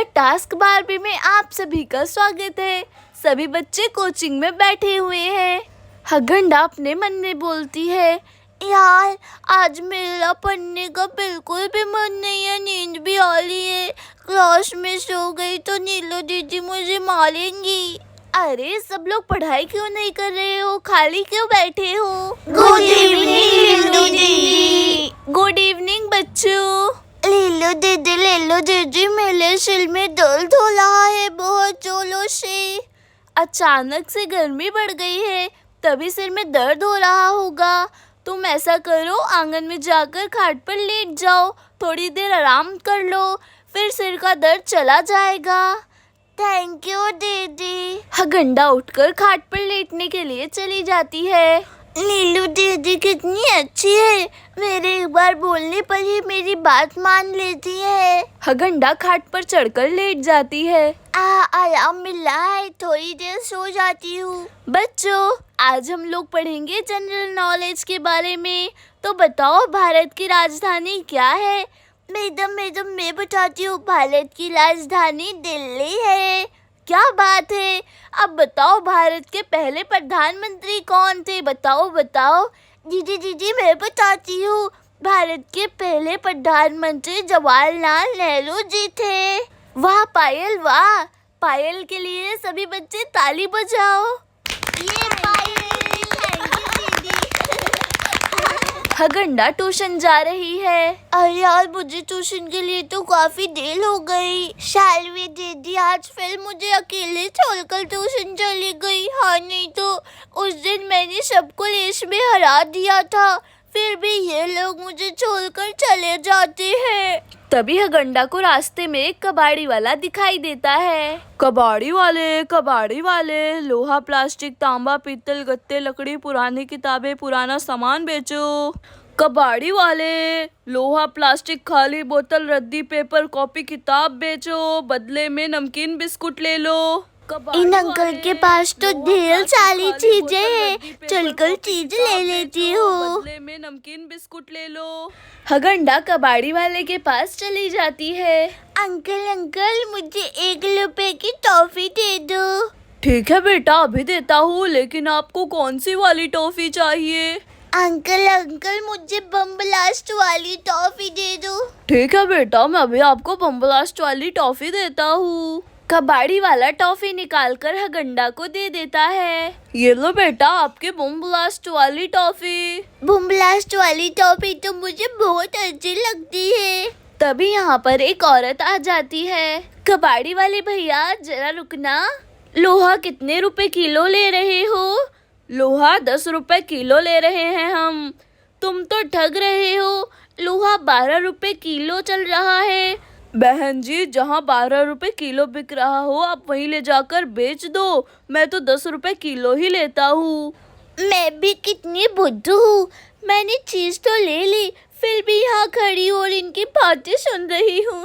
The task Barbie में आप सभी का स्वागत है। सभी बच्चे कोचिंग में बैठे हुए हैं। हगंडा अपने मन में बोलती है, यार आज मेरा पढ़ने का बिल्कुल भी मन नहीं है, नींद भी आ रही है। क्लास में सो गई तो नीलू दीदी मुझे मारेंगी। अरे सब लोग पढ़ाई क्यों नहीं कर रहे हो, खाली क्यों बैठे हो? गुड इवनिंग लीलू दीदी। गुड इवनिंग बच्चों। लीलू दीदी मेरे सिर में दर्द हो रहा है बहुत जोरों से। अचानक से गर्मी बढ़ गई है, तभी सिर में दर्द हो रहा होगा। तुम ऐसा करो, आंगन में जाकर खाट पर लेट जाओ, थोड़ी देर आराम कर लो, फिर सिर का दर्द चला जाएगा। थैंक यू दीदी। हगंडा उठकर खाट पर लेटने के लिए चली जाती है। लीलू दीदी कितनी अच्छी है, मेरे एक बार बोलने पर ही मेरी बात मान लेती है। हगंडा खाट पर चढ़कर लेट जाती है। आराम मिला है, थोड़ी देर सो जाती हूँ। बच्चों, आज हम लोग पढ़ेंगे जनरल नॉलेज के बारे में। तो बताओ, भारत की राजधानी क्या है? मैडम मैं बताती हूँ, भारत की राजधानी दिल्ली है। क्या बात है। अब बताओ, भारत के पहले प्रधानमंत्री कौन थे? बताओ। दीदी मैं बताती हूँ, भारत के पहले प्रधानमंत्री जवाहरलाल नेहरू जी थे। वाह पायल, वाह। पायल के लिए सभी बच्चे ताली बजाओ। ये पायल, थैंक यू दीदी। हगंडा ट्यूशन जा रही है। अरे यार, मुझे ट्यूशन के लिए तो काफी देर हो गई। शालवी दीदी आज फिर मुझे अकेले छोड़कर ट्यूशन चली गई। हाँ, नहीं तो उस दिन मैंने सबको रेस में हरा दिया था, फिर भी ये लोग मुझे छोड़कर चले जाते हैं। तभी हगंडा को रास्ते में एक कबाड़ी वाला दिखाई देता है। कबाड़ी वाले, लोहा, प्लास्टिक, तांबा, पीतल, गत्ते, लकड़ी, पुरानी किताबें, पुराना सामान बेचो। कबाड़ी वाले, लोहा, प्लास्टिक, खाली बोतल, रद्दी, पेपर, कॉपी, किताब बेचो, बदले में नमकीन बिस्कुट ले लो। इन अंकल के पास तो ढेर सारी चीजें हैं, चलकर चीज ले लेती हूँ। बदले में नमकीन बिस्कुट ले लो। हगंडा कबाड़ी वाले के पास चली जाती है। अंकल मुझे 1 रुपए की टॉफी दे दो। ठीक है बेटा, अभी देता हूँ, लेकिन आपको कौन सी वाली टॉफी चाहिए? अंकल मुझे बम ब्लास्ट वाली टॉफी दे दो। ठीक है बेटा, मैं अभी आपको बम ब्लास्ट वाली टॉफी देता हूँ। कबाड़ी वाला टॉफी निकालकर हगंडा को दे देता है। ये लो बेटा, आपके बम ब्लास्ट वाली टॉफी। बम ब्लास्ट वाली टॉफी तो मुझे बहुत अच्छी लगती है। तभी यहाँ पर एक औरत आ जाती है। कबाड़ी वाले भैया, जरा रुकना। लोहा कितने रुपए किलो ले रहे हो? लोहा 10 रुपए किलो ले रहे हैं हम। तुम तो ठग रहे हो, लोहा 12 रुपए किलो चल रहा है। बहन जी, जहाँ 12 रुपए किलो बिक रहा हो, आप वहीं ले जाकर बेच दो। मैं तो 10 रुपए किलो ही लेता हूँ। मैं भी कितनी बुद्धू हूँ, मैंने चीज तो ले ली, फिर भी यहाँ खड़ी और इनकी बातें सुन रही हूँ।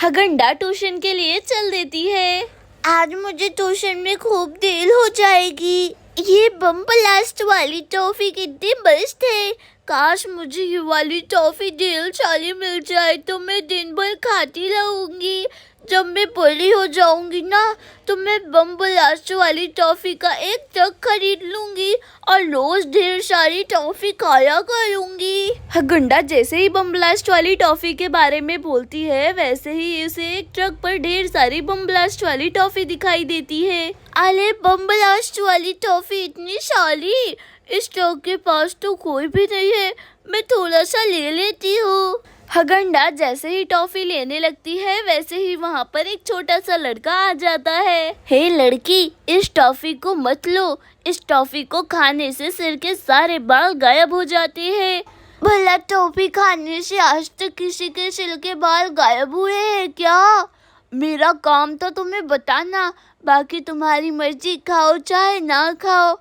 हगंडा ट्यूशन के लिए चल देती है। आज मुझे ट्यूशन में खूब देर हो जाएगी। ये बम ब्लास्ट वाली टॉफी कितनी मस्त है। काश मुझे ये वाली टॉफी ढेर सारी मिल जाए तो मैं दिन भर खाती रहूंगी। जब मैं बड़ी हो जाऊंगी ना, तो मैं बम ब्लास्ट वाली टॉफी का एक ट्रक खरीद लूंगी और रोज ढेर सारी टॉफी खाया करूंगी। हगंडा जैसे ही बम ब्लास्ट वाली टॉफी के बारे में बोलती है, वैसे ही उसे एक ट्रक पर ढेर सारी बम ब्लास्ट वाली टॉफी दिखाई देती है। अरे बम ब्लास्ट वाली टॉफी इतनी सारी, इस ट्रक के पास तो कोई भी नहीं है, मैं थोड़ा सा ले लेती हूँ। हगंडा जैसे ही टॉफी लेने लगती है, वैसे ही वहाँ पर एक छोटा सा लड़का आ जाता है। हे लड़की, इस टॉफी को मत लो, इस टॉफी को खाने से सिर के सारे बाल गायब हो जाते हैं। भला टॉफी खाने से आज तक किसी के सिर के बाल गायब हुए हैं क्या? मेरा काम तो तुम्हें बताना, बाकी तुम्हारी मर्जी, खाओ चाहे ना खाओ।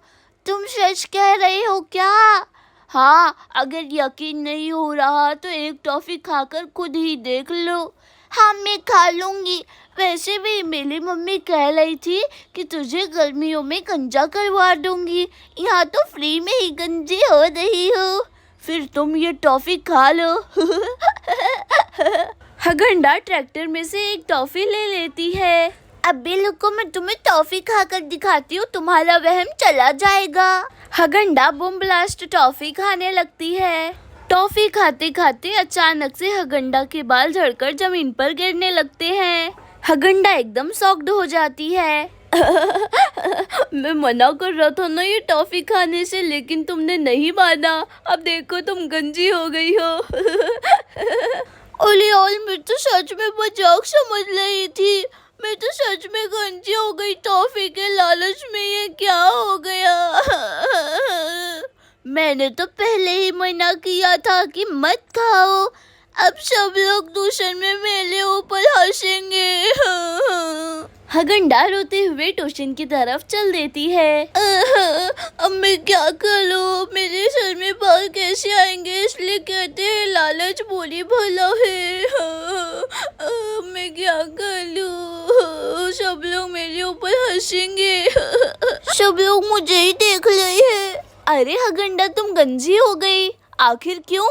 तुम सच कह रहे हो क्या? हाँ, अगर यकीन नहीं हो रहा तो एक टॉफी खाकर खुद ही देख लो। हाँ, मैं खा लूंगी। वैसे भी मेरी मम्मी कह रही थी कि तुझे गर्मियों में गंजा करवा दूंगी, यहाँ तो फ्री में ही गंजी हो रही हो। फिर तुम ये टॉफी खा लो। हगंडा ट्रैक्टर में से एक टॉफी ले लेती है। अबे लोगों, मैं तुम्हें टॉफी खाकर दिखाती हूँ, तुम्हारा वहम चला जाएगा। हगंडा बूम ब्लास्ट टॉफी खाने लगती है। टॉफी खाते खाते अचानक से हगंडा के बाल झड़कर जमीन पर गिरने लगते हैं। हगंडा एकदम शॉक्ड हो जाती है। मैं मना कर रहा था ना ये टॉफी खाने से, लेकिन तुमने नहीं माना। अब देखो तुम गंजी हो गई हो। अरे यार, मैं तो सच में मजाक समझ रही थी। मैं तो सच में गंजी हो गई टॉफी के लालच में। ये क्या हो गया? मैंने तो पहले ही मना किया था कि मत खाओ। अब सब लोग ट्यूशन में मेरे ऊपर हंसेंगे। हगंडा रोते हुए ट्यूशन की तरफ चल देती है। अब मैं क्या करूं? मेरे सर में बाल कैसे आएंगे? इसलिए कहते हैं लालच बुरी भला है। मैं क्या करूं? सब लोग मेरे ऊपर हंसेंगे। सब लोग मुझे ही देख रहे हैं। अरे हगंडा, तुम गंजी हो गई, आखिर क्यों?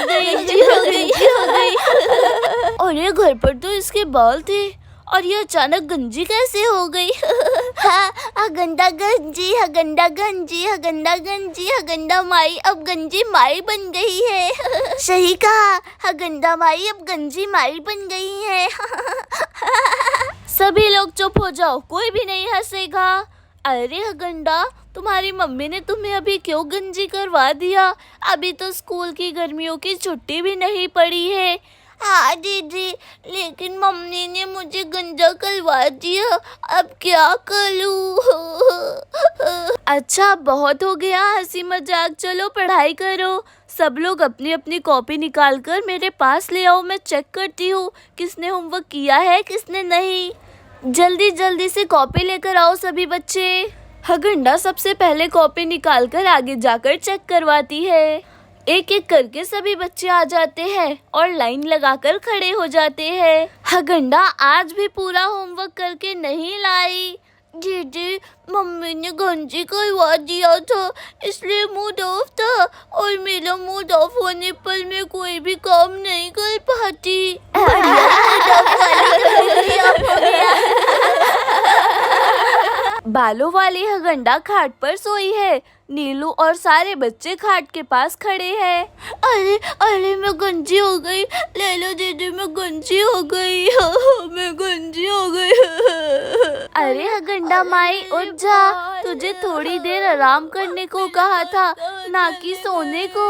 गंजी हो गई। अरे घर पर तो इसके बाल थे और ये अचानक गंजी कैसे हो गई? हगंडा गंजी, हगंडा गंजी, हगंडा गंजी, हगंडा माई अब गंजी माई बन गई है। सही कहा, हगंडा माई अब गंजी माई बन गई है। सभी लोग चुप हो जाओ, कोई भी नहीं हंसेगा। अरे हगंडा, तुम्हारी मम्मी ने तुम्हें अभी क्यों गंजी करवा दिया? अभी तो स्कूल की गर्मियों की छुट्टी भी नहीं पड़ी है। हाँ दीदी, लेकिन मम्मी ने मुझे गंजा करवा दिया। अब क्या करूँ? अच्छा, बहुत हो गया हंसी मजाक, चलो पढ़ाई करो। सब लोग अपनी अपनी कॉपी निकाल कर मेरे पास ले आओ, मैं चेक करती हूँ किसने होमवर्क किया है किसने नहीं। जल्दी जल्दी से कॉपी लेकर आओ सभी बच्चे। हगंडा सबसे पहले कॉपी निकालकर आगे जाकर चेक करवाती है। एक एक करके सभी बच्चे आ जाते हैं और लाइन लगाकर खड़े हो जाते हैं। हगंडा आज भी पूरा होमवर्क करके नहीं लाई। दीदी, मम्मी ने गंजी करवा दिया था, इसलिए मूड ऑफ था, और मेरा मूड ऑफ होने पर मैं कोई भी काम नहीं कर पाती। बालों वाली हगंडा खाट पर सोई है। नीलू और सारे बच्चे खाट के पास खड़े हैं। अरे अरे, मैं गंजी हो गई। ले लो दीदी, मैं गंजी हो गई। मैं गंजी हो गई। अरे हगंडा माई, उठ जा, तुझे थोड़ी देर आराम करने को कहा था, ना कि सोने को।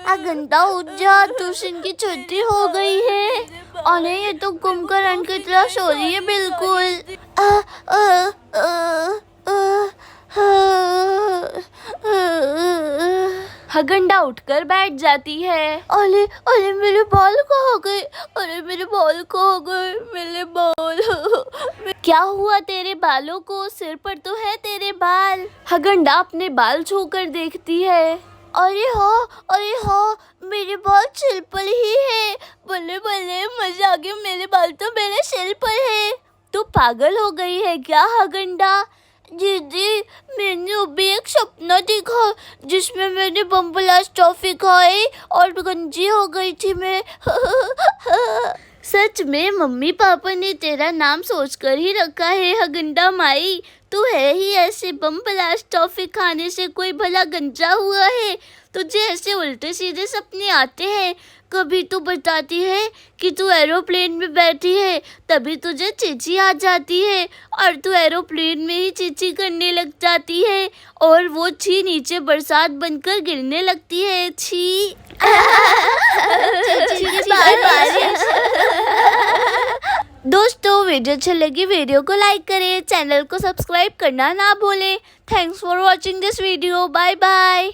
हगंडा उठ जा, ट्यूशन की छुट्टी हो गई है। अरे ये तो कुंभकर्ण की तरह सो रही है बिल्कुल। हगंडा उठकर बैठ जाती है। अरे अरे, मेरे बाल कहाँ गए? अरे मेरे बाल कहाँ गए? मेरे बाल। क्या हुआ तेरे बालों को? सिर पर तो है तेरे बाल। हगंडा अपने बाल छूकर देखती है। अरे हाँ, मेरे बाल सिर पर ही है। बल्ले बल्ले, मजा आ गया, मेरे बाल तो मेरे सिर पर है। तू पागल हो गई है क्या हगंडा? दीदी, मैंने अभी एक सपना देखा जिसमें मैंने बम ब्लास्ट टॉफी खाई और गंजी हो गई थी मैं। सच में मम्मी पापा ने तेरा नाम सोचकर ही रखा है हगंडा माई। तू है ही ऐसे, बम ब्लास्ट टॉफी खाने से कोई भला गंजा हुआ है? तुझे ऐसे उल्टे सीधे सपने आते हैं। कभी तू बताती है कि तू एरोप्लेन में बैठी है, तभी तुझे चींची आ जाती है और तू एरोप्लेन में ही चींची करने लग जाती है और वो छी नीचे बरसात बनकर गिरने लगती है। छी। दोस्तों, वीडियो अच्छी लगी वीडियो को लाइक करें, चैनल को सब्सक्राइब करना ना भूलें। Thanks for watching this video. Bye bye.